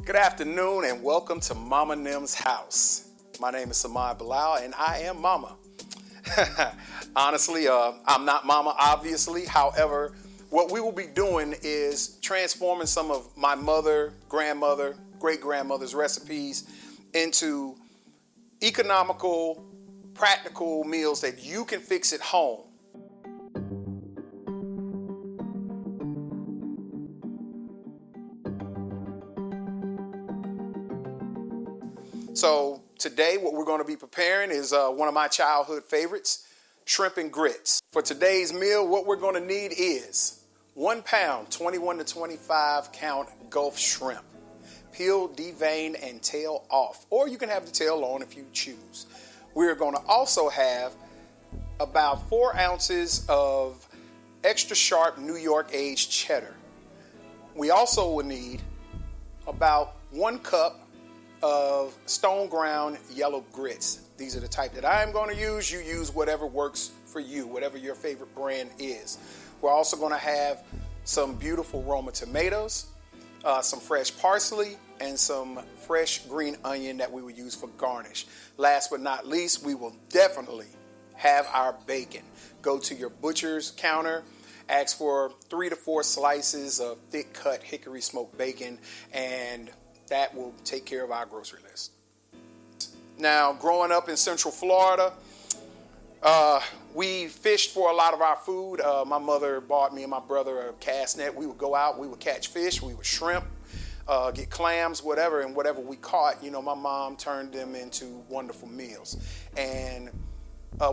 Good afternoon and welcome to Mama Nim's house. My name is Samad Bilal and I am Mama. Honestly, I'm not Mama, obviously. However, what we will be doing is transforming some of my mother, grandmother, great-grandmother's recipes into economical, practical meals that you can fix at home. So today what we're going to be preparing is one of my childhood favorites, shrimp and grits. For today's meal, what we're going to need is 1 pound, 21 to 25 count Gulf shrimp. Peel, devein, and tail off. Or you can have the tail on if you choose. We're going to also have about 4 ounces of extra sharp New York aged cheddar. We also will need about 1 cup of stone ground yellow grits. These are the type that I am going to use. You use whatever works for you, whatever your favorite brand is. We're also going to have some beautiful Roma tomatoes, some fresh parsley, and some fresh green onion that we will use for garnish. Last but not least, we will definitely have our bacon. Go to your butcher's counter, ask for 3 to 4 slices of thick cut hickory smoked bacon, and that will take care of our grocery list. Now, growing up in Central Florida, we fished for a lot of our food. My mother bought me and my brother a cast net. We would go out, we would catch fish, we would shrimp, get clams, whatever, and whatever we caught, my mom turned them into wonderful meals. And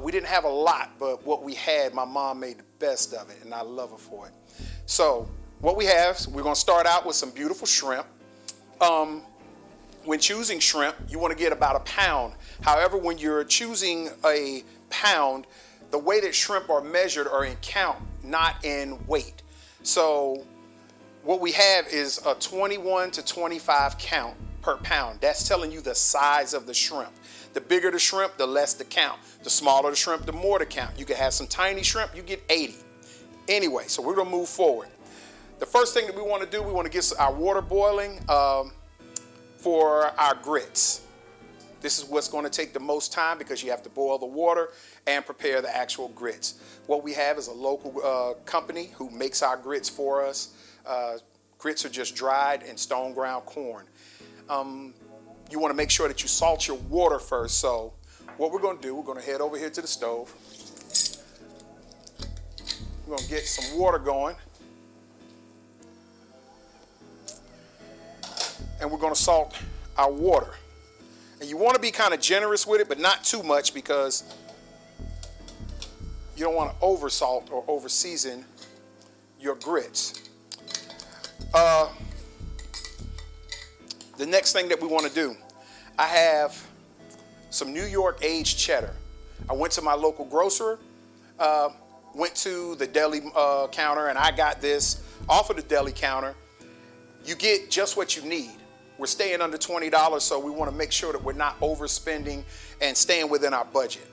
we didn't have a lot, but what we had, my mom made the best of it, and I love her for it. So what we have, we're going to start out with some beautiful shrimp. When choosing shrimp, you want to get about 1 pound. However, when you're choosing a pound, the way that shrimp are measured are in count, not in weight. So what we have is a 21 to 25 count per pound. That's telling you the size of the shrimp. The bigger the shrimp, the less the count. The smaller the shrimp, the more the count. You can have some tiny shrimp, you get 80. Anyway, so we're going to move forward. The first thing that we want to do, we want to get our water boiling for our grits. This is what's going to take the most time because you have to boil the water and prepare the actual grits. What we have is a local company who makes our grits for us. Grits are just dried and stone ground corn. You want to make sure that you salt your water first. So what we're going to do, we're going to head over here to the stove. We're going to get some water going. And we're going to salt our water. And you want to be kind of generous with it, but not too much because you don't want to over salt or over season your grits. The next thing that we want to do, I have some New York aged cheddar. I went to my local grocer, went to the deli counter, and I got this off of the deli counter. You get just what you need. We're staying under $20, so we want to make sure that we're not overspending and staying within our budget.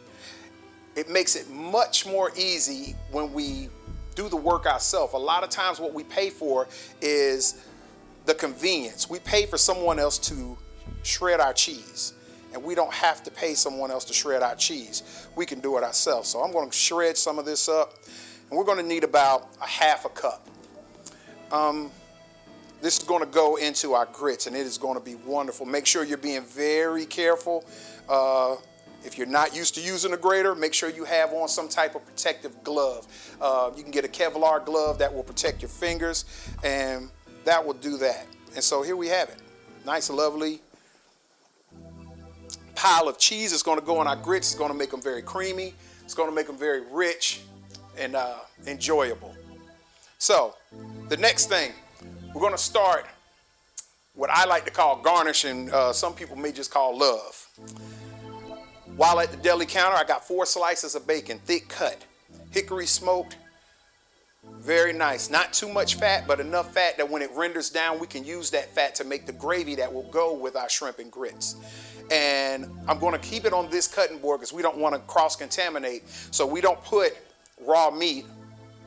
It makes it much more easy when we do the work ourselves. A lot of times what we pay for is the convenience. We pay for someone else to shred our cheese, and we don't have to pay someone else to shred our cheese. We can do it ourselves. So I'm going to shred some of this up, and we're going to need about a half a cup. This is going to go into our grits, and it is going to be wonderful. Make sure you're being very careful. If you're not used to using a grater, make sure you have on some type of protective glove. You can get a Kevlar glove that will protect your fingers, and that will do that. And so here we have it. Nice, lovely pile of cheese is going to go in our grits. It's going to make them very creamy. It's going to make them very rich and enjoyable. So the next thing, we're going to start what I like to call garnish, and some people may just call love. While at the deli counter, I got 4 slices of bacon, thick cut, hickory smoked, very nice. Not too much fat, but enough fat that when it renders down, we can use that fat to make the gravy that will go with our shrimp and grits. And I'm going to keep it on this cutting board because we don't want to cross-contaminate, so we don't put raw meat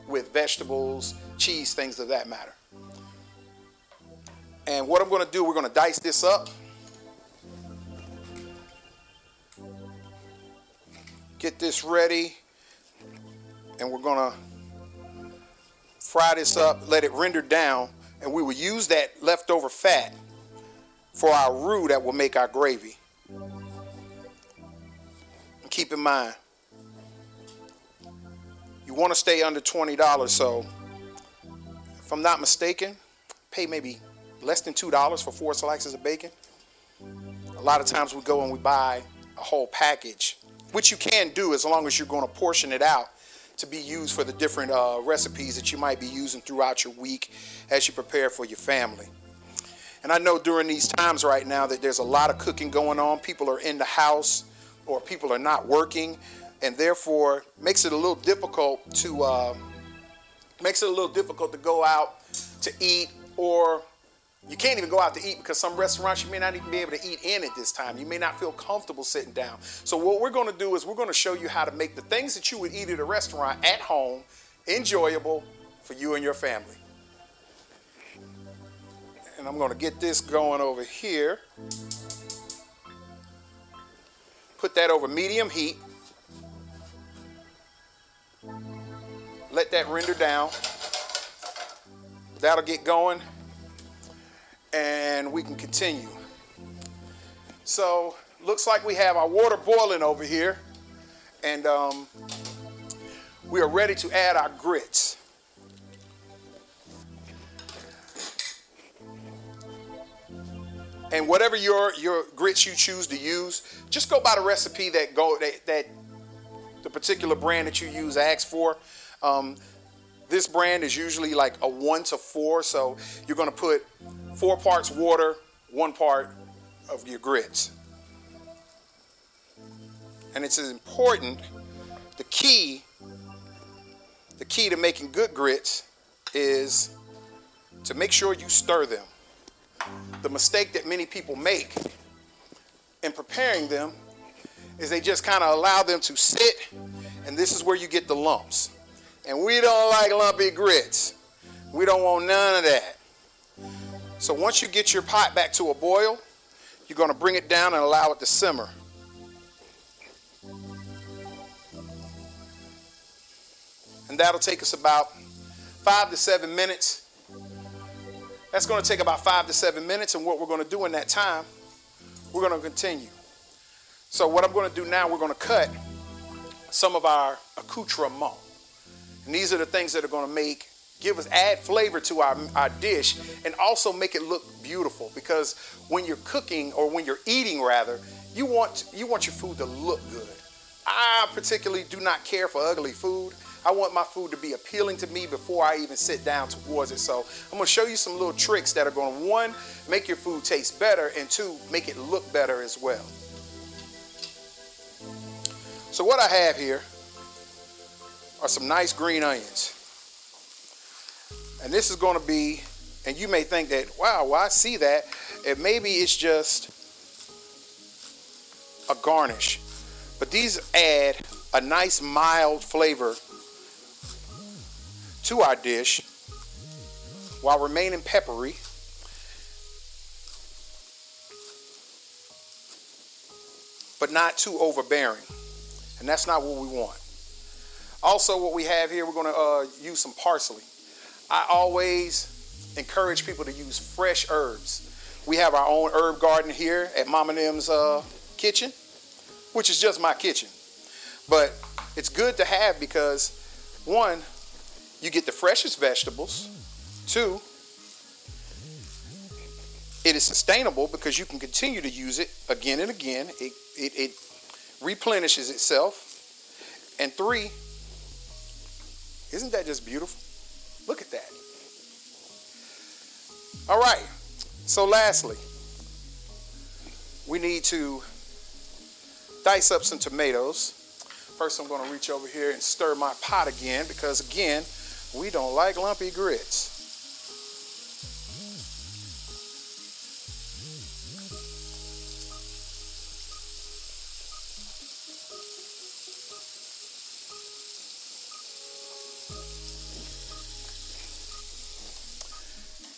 with vegetables, cheese, things of that matter. And what I'm going to do, we're going to dice this up. Get this ready. And we're going to fry this up, let it render down. And we will use that leftover fat for our roux that will make our gravy. And keep in mind, you want to stay under $20. So if I'm not mistaken, pay maybe less than $2 for 4 slices of bacon. A lot of times we go and we buy a whole package, which you can do as long as you're going to portion it out to be used for the different recipes that you might be using throughout your week as you prepare for your family. And I know during these times right now that there's a lot of cooking going on. People are in the house or people are not working, and therefore makes it a little difficult to go out to eat, or you can't even go out to eat because some restaurants you may not even be able to eat in at this time. You may not feel comfortable sitting down. So what we're going to do is we're going to show you how to make the things that you would eat at a restaurant at home enjoyable for you and your family. And I'm going to get this going over here. Put that over medium heat. Let that render down. That'll get going. And we can continue. So, looks like we have our water boiling over here. And we are ready to add our grits. And whatever your grits you choose to use, just go by the recipe that the particular brand that you use asks for. This brand is usually like a 1 to 4, so you're going to put 4 parts water, 1 part of your grits. And it's important, the key to making good grits is to make sure you stir them. The mistake that many people make in preparing them is they just kind of allow them to sit, and this is where you get the lumps. And we don't like lumpy grits. We don't want none of that. So once you get your pot back to a boil, you're going to bring it down and allow it to simmer. And that'll take us about 5 to 7 minutes. That's going to take about 5 to 7 minutes, and what we're going to do in that time, we're going to continue. So what I'm going to do now, we're going to cut some of our accoutrement. And these are the things that are going to add flavor to our dish, and also make it look beautiful. Because when you're cooking, or when you're eating rather, you want your food to look good. I particularly do not care for ugly food. I want my food to be appealing to me before I even sit down towards it. So I'm going to show you some little tricks that are going to, 1, make your food taste better, and 2, make it look better as well. So what I have here are some nice green onions. And this is going to be, and you may think that, wow, well, I see that. And maybe it's just a garnish. But these add a nice mild flavor to our dish while remaining peppery. But not too overbearing. And that's not what we want. Also, what we have here, we're going to use some parsley. I always encourage people to use fresh herbs. We have our own herb garden here at Mama Nim's kitchen, which is just my kitchen. But it's good to have because, 1, you get the freshest vegetables. 2, it is sustainable because you can continue to use it again and again. It replenishes itself. And 3, isn't that just beautiful? Look at that. All right. So lastly, we need to dice up some tomatoes. First, I'm going to reach over here and stir my pot again because, again, we don't like lumpy grits.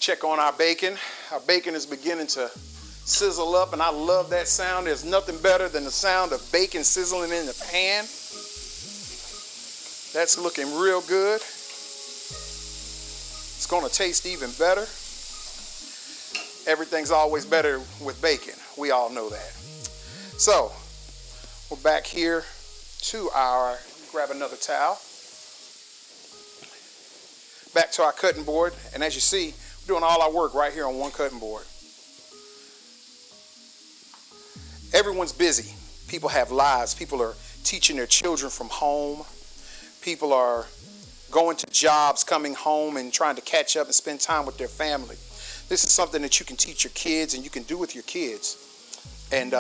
check on our bacon. Our bacon is beginning to sizzle up, and I love that sound. There's nothing better than the sound of bacon sizzling in the pan. That's looking real good. It's going to taste even better. Everything's always better with bacon. We all know that. So, we're back here to our, grab another towel. Back to our cutting board. And as you see, we're doing all our work right here on one cutting board. Everyone's busy. People have lives. People are teaching their children from home. People are going to jobs, coming home and trying to catch up and spend time with their family. This is something that you can teach your kids and you can do with your kids. And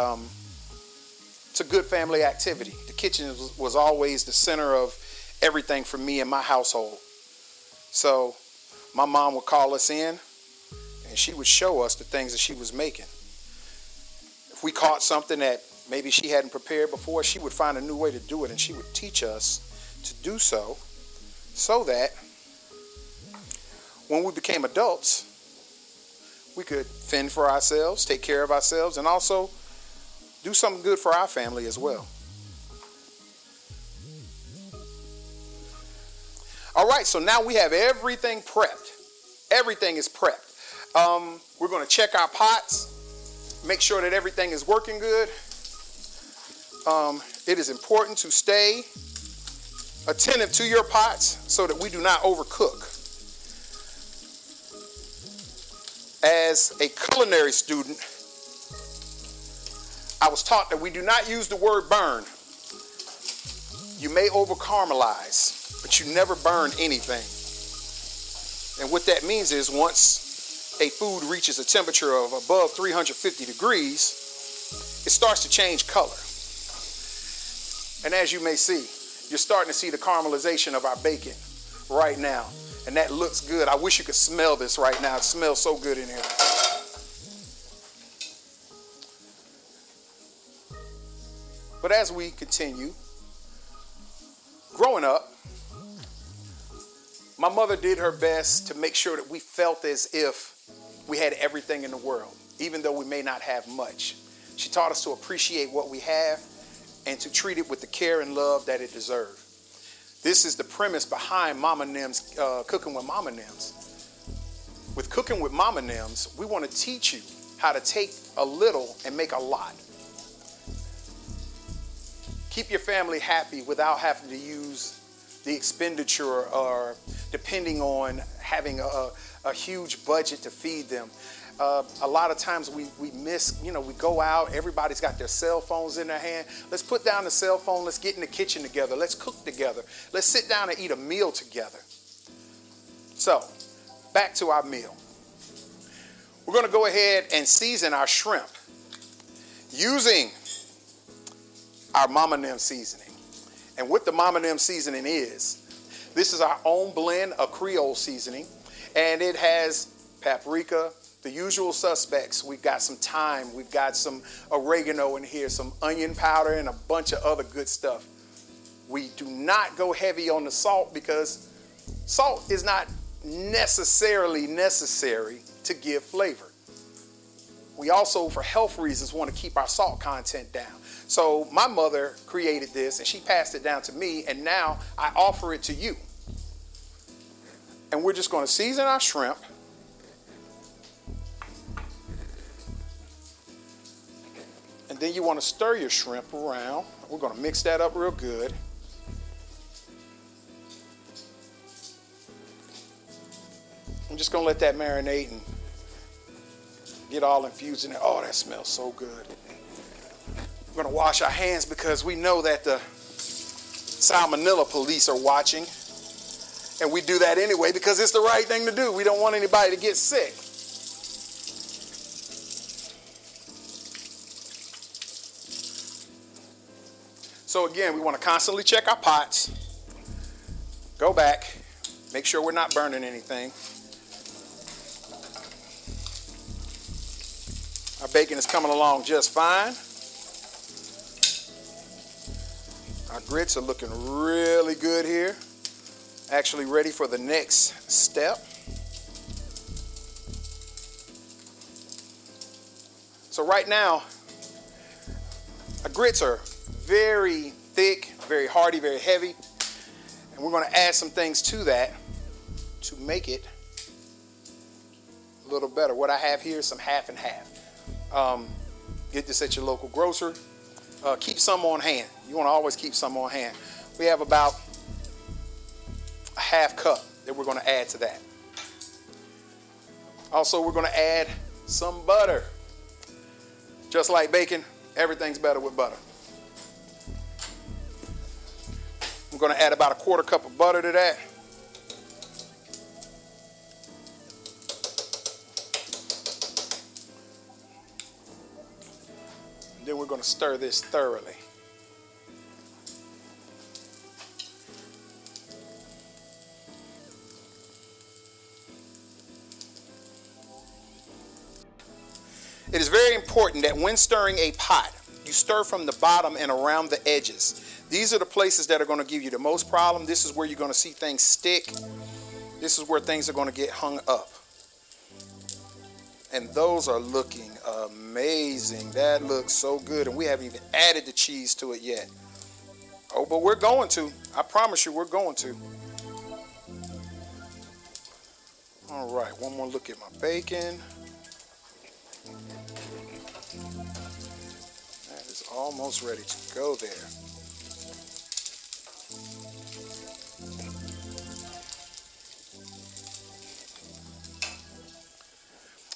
it's a good family activity. The kitchen was always the center of everything for me and my household. So my mom would call us in and she would show us the things that she was making. If we caught something that maybe she hadn't prepared before, she would find a new way to do it, and she would teach us to do so that when we became adults, we could fend for ourselves, take care of ourselves, and also do something good for our family as well. All right, so now we have everything prepped. Everything is prepped. We're going to check our pots. Make sure that everything is working good. It is important to stay attentive to your pots so that we do not overcook. As a culinary student, I was taught that we do not use the word burn. You may over caramelize, but you never burn anything. And what that means is once a food reaches a temperature of above 350 degrees, it starts to change color. And as you may see, you're starting to see the caramelization of our bacon right now. And that looks good. I wish you could smell this right now. It smells so good in here. But as we continue, growing up, my mother did her best to make sure that we felt as if we had everything in the world, even though we may not have much. She taught us to appreciate what we have and to treat it with the care and love that it deserved. This is the premise behind Mama Nim's Cooking with Mama Nims. With Cooking with Mama Nims, we want to teach you how to take a little and make a lot. Keep your family happy without having to use the expenditure or depending on having a huge budget to feed them. A lot of times we miss, we go out, everybody's got their cell phones in their hand. Let's put down the cell phone, let's get in the kitchen together, let's cook together, let's sit down and eat a meal together. So, back to our meal. We're gonna go ahead and season our shrimp using our Mama Nim seasoning. And what the Mama Nim seasoning is, this is our own blend of Creole seasoning, and it has paprika, the usual suspects. We've got some thyme, we've got some oregano in here, some onion powder, and a bunch of other good stuff. We do not go heavy on the salt because salt is not necessarily necessary to give flavor. We also, for health reasons, want to keep our salt content down. So my mother created this and she passed it down to me, and now I offer it to you. And we're just going to season our shrimp. And then you want to stir your shrimp around. We're going to mix that up real good. I'm just going to let that marinate and get all infused in there. Oh, that smells so good. We're going to wash our hands because we know that the salmonella police are watching. And we do that anyway because it's the right thing to do. We don't want anybody to get sick. So again, we want to constantly check our pots. Go back. Make sure we're not burning anything. Our bacon is coming along just fine. Our grits are looking really good here. Actually ready for the next step. So right now, our grits are very thick, very hearty, very heavy. And we're going to add some things to that to make it a little better. What I have here is some half and half. Get this at your local grocer. Keep some on hand. You want to always keep some on hand. We have about a half cup that we're going to add to that. Also, we're going to add some butter. Just like bacon, everything's better with butter. I'm going to add about a quarter cup of butter to that. And then we're going to stir this thoroughly. It is very important that when stirring a pot, you stir from the bottom and around the edges. These are the places that are going to give you the most problem. This is where you're going to see things stick. This is where things are going to get hung up. And those are looking amazing. That looks so good. And we haven't even added the cheese to it yet. Oh, but we're going to. I promise you we're going to. All right, one more look at my bacon. That is almost ready to go there.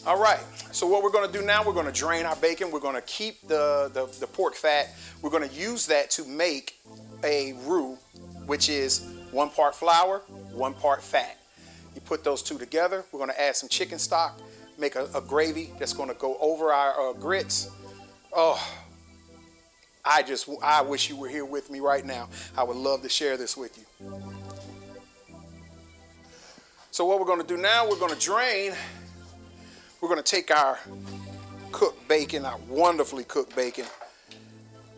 All right, so what we're going to do now, we're going to drain our bacon. We're going to keep the pork fat. We're going to use that to make a roux, which is 1 part flour, 1 part fat. You put those two together. We're going to add some chicken stock, make a gravy that's going to go over our grits. Oh, I wish you were here with me right now. I would love to share this with you. So what we're going to do now, we're going to drain. We're going to take our cooked bacon, our wonderfully cooked bacon,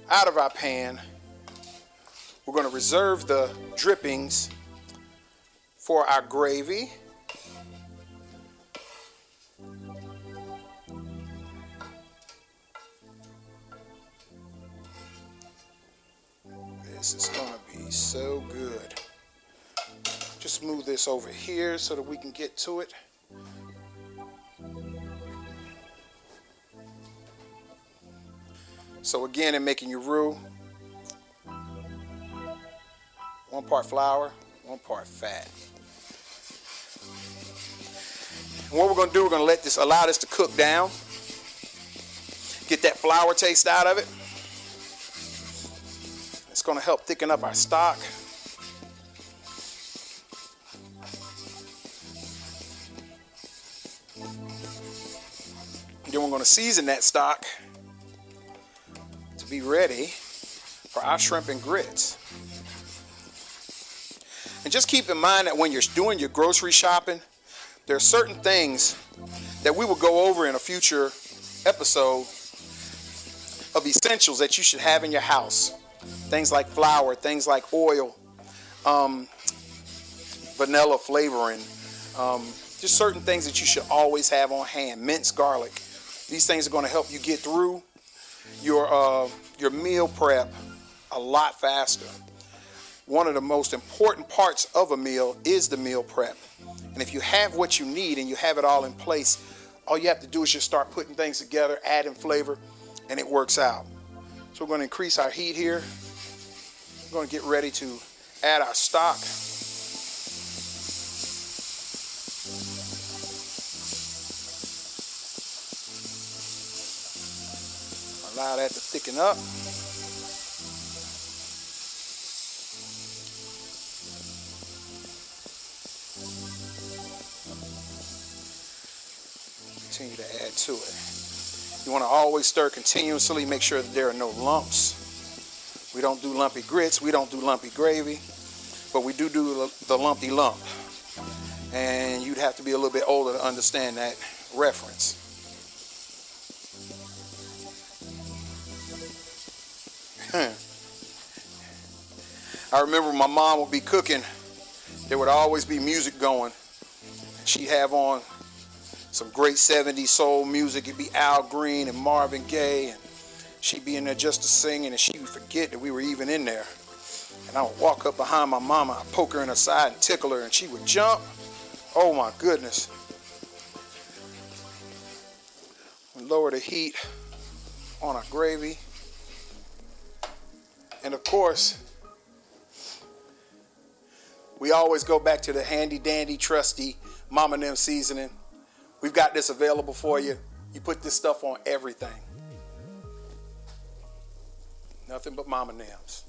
out of our pan. We're going to reserve the drippings for our gravy. This is going to be so good. Just move this over here so that we can get to it. So again, in making your roux, 1 part flour, 1 part fat. And what we're going to do, we're going to allow this to cook down. Get that flour taste out of it. It's going to help thicken up our stock. And then we're going to season that stock to be ready for our shrimp and grits. And just keep in mind that when you're doing your grocery shopping, there are certain things that we will go over in a future episode of essentials that you should have in your house. Things like flour, things like oil, vanilla flavoring, just certain things that you should always have on hand. Minced garlic. These things are going to help you get through your meal prep a lot faster. One of the most important parts of a meal is the meal prep. And if you have what you need and you have it all in place, all you have to do is just start putting things together, adding flavor, and it works out. So we're going to increase our heat here. We're going to get ready to add our stock. Allow that to thicken up. Continue to add to it. You want to always stir continuously, make sure that there are no lumps. We don't do lumpy grits, we don't do lumpy gravy, but we do the lumpy lump. And you'd have to be a little bit older to understand that reference. I remember my mom would be cooking, there would always be music going. She'd have on some great 70s soul music. It'd be Al Green and Marvin Gaye, and she'd be in there just to sing, and she would forget that we were even in there. And I would walk up behind my mama, I'd poke her in her side and tickle her, and she would jump. Oh my goodness. We lower the heat on our gravy. And of course, we always go back to the handy dandy trusty Mama Nem seasoning. We've got this available for you. You put this stuff on everything. Nothing but Mama Nem's.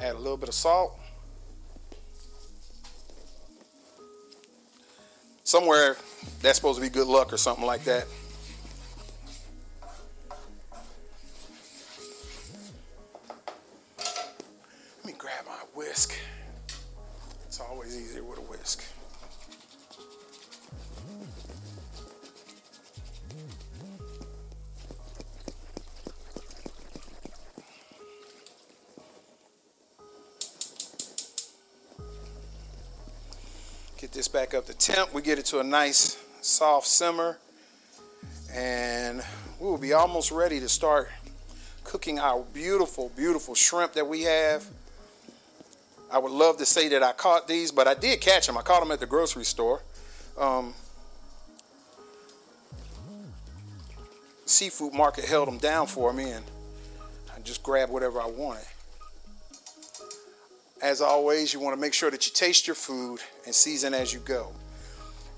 Add a little bit of salt. Somewhere that's supposed to be good luck or something like that. Let me grab my whisk. It's always easier with a whisk. Get this back up to temp. We get it to a nice soft simmer, and we will be almost ready to start cooking our beautiful, beautiful shrimp that we have. I would love to say that I caught these, but I did catch them. I caught them at the grocery store. Seafood market held them down for me, and I just grabbed whatever I wanted. As always, you want to make sure that you taste your food and season as you go.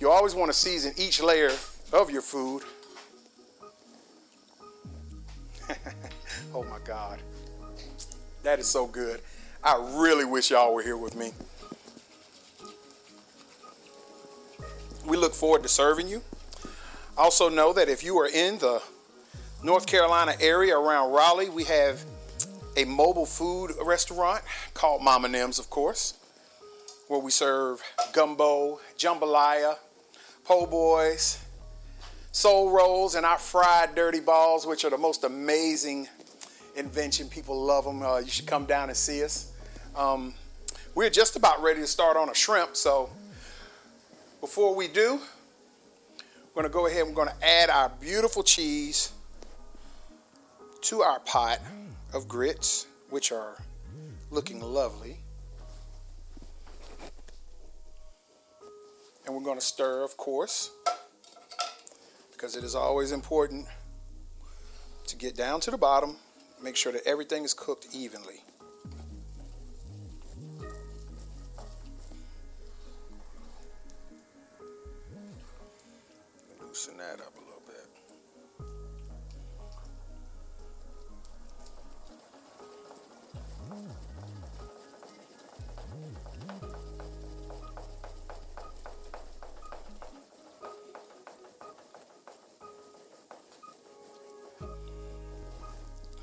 You always want to season each layer of your food. Oh my God. That is so good. I really wish y'all were here with me. We look forward to serving you. Also know that if you are in the North Carolina area around Raleigh, we have a mobile food restaurant called Mama Nem's, of course, where we serve gumbo, jambalaya, po' boys, soul rolls, and our fried dirty balls, which are the most amazing invention. People love them. You should come down and see us. We're just about ready to start on a shrimp, so before we do, we're going to go ahead and we're going to add our beautiful cheese to our pot of grits, which are looking lovely. And we're going to stir, of course, because it is always important to get down to the bottom, make sure that everything is cooked evenly. Loosen that up a little bit.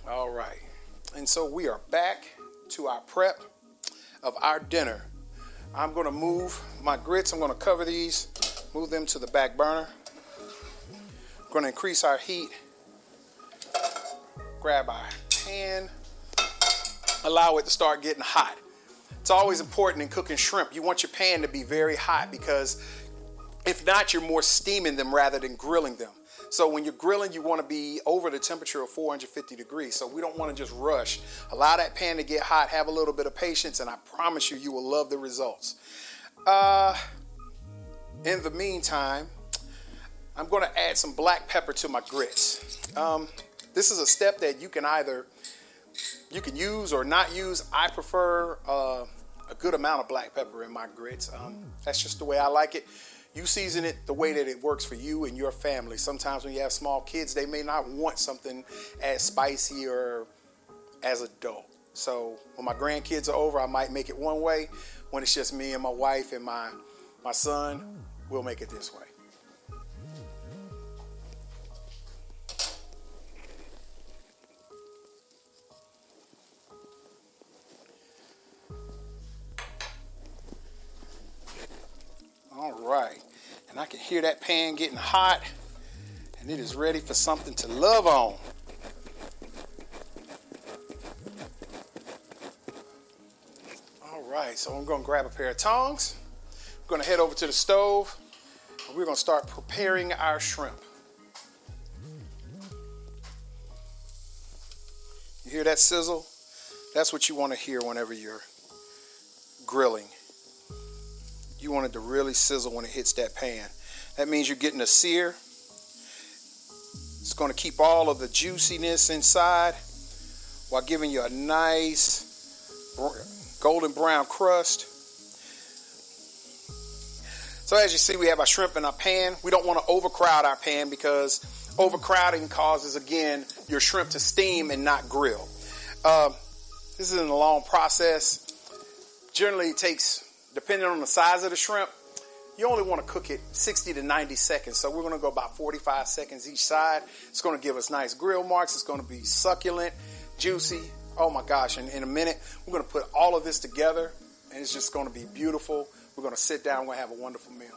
All right, and so we are back to our prep of our dinner. I'm going to move my grits. I'm going to cover these, move them to the back burner. I'm going to increase our heat, grab our pan, allow it to start getting hot. It's always important in cooking shrimp. You want your pan to be very hot, because if not, you're more steaming them rather than grilling them. So when you're grilling, you want to be over the temperature of 450 degrees. So we don't want to just rush. Allow that pan to get hot, have a little bit of patience, and I promise you, you will love the results. In the meantime, I'm going to add some black pepper to my grits. This is a step that you can use or not use. I prefer a good amount of black pepper in my grits. That's just the way I like it. You season it the way that it works for you and your family. Sometimes when you have small kids, they may not want something as spicy or as adult. So when my grandkids are over, I might make it one way. When it's just me and my wife and my son, we'll make it this way. All right, and I can hear that pan getting hot, and it is ready for something to love on. All right, so I'm gonna grab a pair of tongs. We're going to head over to the stove and we're going to start preparing our shrimp. You hear that sizzle? That's what you want to hear whenever you're grilling. You want it to really sizzle when it hits that pan. That means you're getting a sear. It's going to keep all of the juiciness inside while giving you a nice golden brown crust. So as you see, we have our shrimp in our pan. We don't want to overcrowd our pan because overcrowding causes, again, your shrimp to steam and not grill. This isn't a long process. Generally, it takes, depending on the size of the shrimp, you only want to cook it 60 to 90 seconds. So we're going to go about 45 seconds each side. It's going to give us nice grill marks. It's going to be succulent, juicy. Oh my gosh. And in a minute, we're going to put all of this together and it's just going to be beautiful. We're going to sit down. We're going to have a wonderful meal.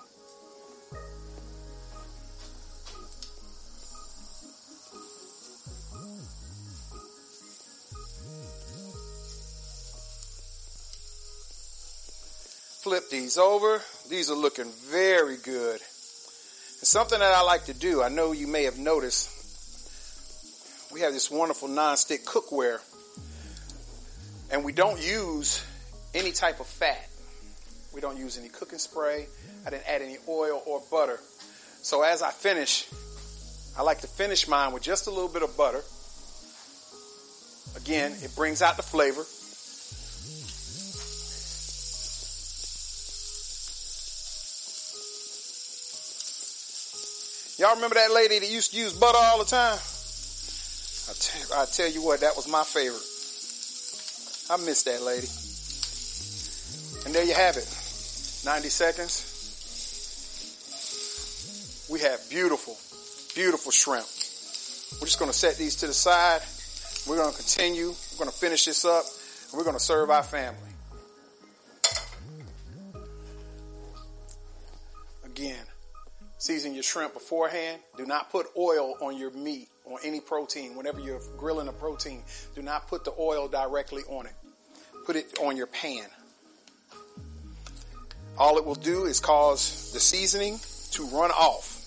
Flip these over. These are looking very good. And something that I like to do, I know you may have noticed, we have this wonderful non-stick cookware and we don't use any type of fat. We don't use any cooking spray. I didn't add any oil or butter. So as I finish, I like to finish mine with just a little bit of butter. Again, it brings out the flavor. Y'all remember that lady that used to use butter all the time? I tell you what, that was my favorite. I miss that lady. And there you have it. 90 seconds. We have beautiful, beautiful shrimp. We're just going to set these to the side. We're going to continue. We're going to finish this up. And we're going to serve our family. Again, season your shrimp beforehand. Do not put oil on your meat or any protein. Whenever you're grilling a protein, do not put the oil directly on it. Put it on your pan. All it will do is cause the seasoning to run off.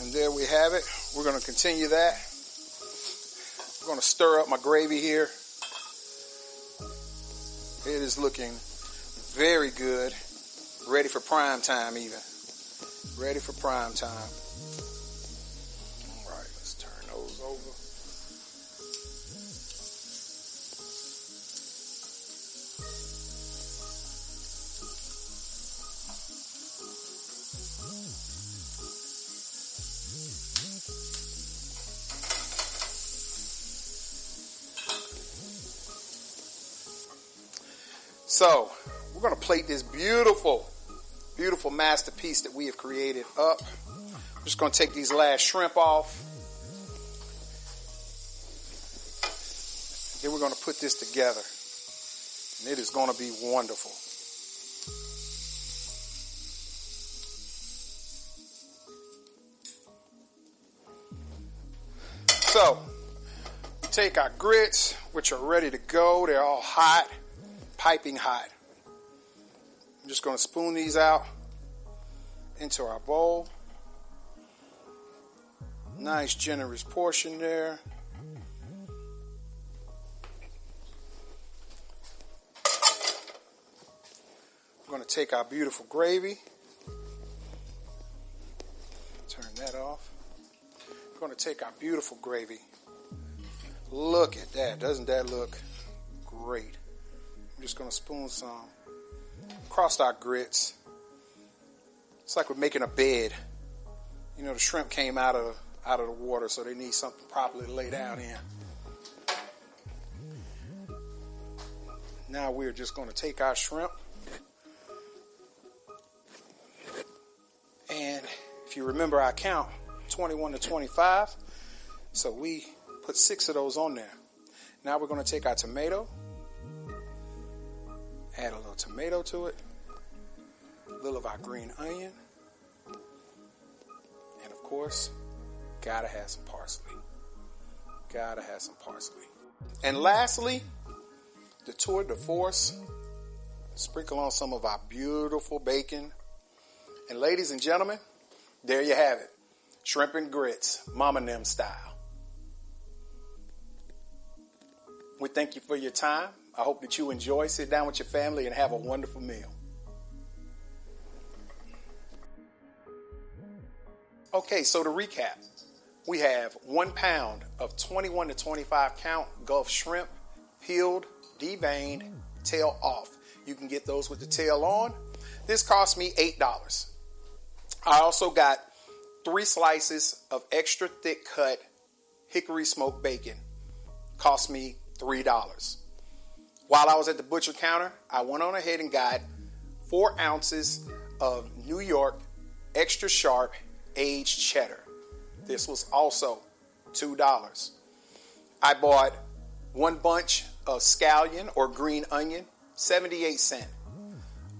And there we have it. We're going to continue that. We're going to stir up my gravy here. It is looking very good. Ready for prime time even. Ready for prime time. All right, let's turn those over. So, we're going to plate this beautiful masterpiece that we have created up. I'm just going to take these last shrimp off. Then we're going to put this together. And it is going to be wonderful. So, take our grits, which are ready to go. They're all hot, piping hot. I'm just going to spoon these out into our bowl. Nice generous portion there. We're going to take our beautiful gravy. Turn that off. We're going to take our beautiful gravy. Look at that. Doesn't that look great? I'm just going to spoon some across our grits. It's like we're making a bed. You know, the shrimp came out of the water, so they need something properly to lay down in. Now we're just going to take our shrimp. And if you remember our count, 21 to 25. So we put 6 of those on there. Now we're going to take our tomato. Add a little tomato to it. A little of our green onion. course, gotta have some parsley. Gotta have some parsley. And lastly, the tour de force. Sprinkle on some of our beautiful bacon. And ladies and gentlemen, there you have it. Shrimp and grits, Mama Nem style. We thank you for your time. I hope that you enjoy. Sit down with your family and have a wonderful meal. Okay, so to recap, we have 1 pound of 21 to 25 count Gulf shrimp, peeled, deveined, tail off. You can get those with the tail on. This cost me $8. I also got 3 slices of extra thick cut hickory smoked bacon. Cost me $3. While I was at the butcher counter, I went on ahead and got 4 ounces of New York extra sharp aged cheddar. This was also $2. I bought 1 bunch of scallion or green onion, 78 cents.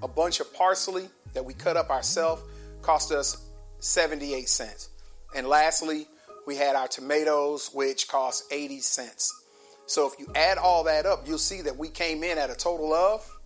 A bunch of parsley that we cut up ourselves cost us 78 cents. And lastly, we had our tomatoes, which cost 80 cents. So if you add all that up, you'll see that we came in at a total of